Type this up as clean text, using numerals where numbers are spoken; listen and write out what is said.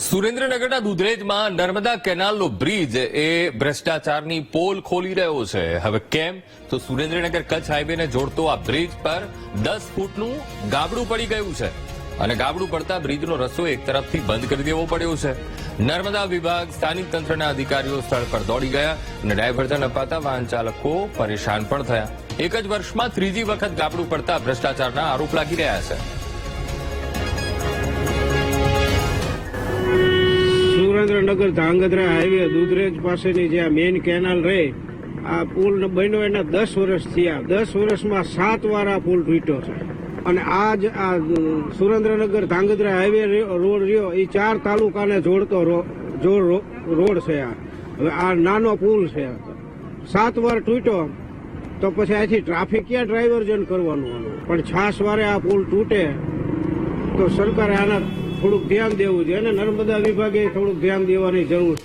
સુરેન્દ્રનગરના દુધરેજમાં નર્મદા કેનાલનો બ્રિજ એ ભ્રષ્ટાચારની પોલ ખોલી રહ્યો છે. હવે કેમ? તો સુરેન્દ્રનગર કચ્છ હાઈવેને જોડતો આ બ્રિજ પર 10 ફૂટનું ગાબડું પડી ગયું છે અને ગાબડું પડતા બ્રિજનો રસ્તો એક તરફથી બંધ કરી દેવો પડ્યો છે. નર્મદા વિભાગ, સ્થાનિક તંત્રના અધિકારીઓ સ્થળ પર દોડી ગયા અને ડાયવર્ઝન અપાતા વાહન ચાલકો પરેશાન પણ થયા. એક જ વર્ષમાં ત્રીજી વખત ગાબડું પડતા ભ્રષ્ટાચારના આરોપ લાગી રહ્યા છે. સુરેન્દ્રનગર ધાંગધ્રા હાઈવે દુધરેજ પાસેની જે મેઇન કેનાલ રહે, આ પુલ બન્યો એના 10 વર્ષ થયા. 10 વર્ષમાં 7 વાર આ પુલ તૂટ્યો છે. અને આ સુરેન્દ્રનગર ધાંગધ્રા હાઈવે રોડ રહ્યો એ 4 તાલુકાને જોડતો રોડ છે. હવે આ નાનો પુલ છે, 7 વાર તૂટ્યો તો પછી અહીંથી ટ્રાફિક ક્યાં ડાયવર્ઝન કરવાનું? પણ 6 વારે આ પુલ તૂટે તો સરકારે આના થોડુંક ધ્યાન દેવું જોઈએ અને નર્મદા વિભાગે થોડુંક ધ્યાન દેવાની જરૂર છે.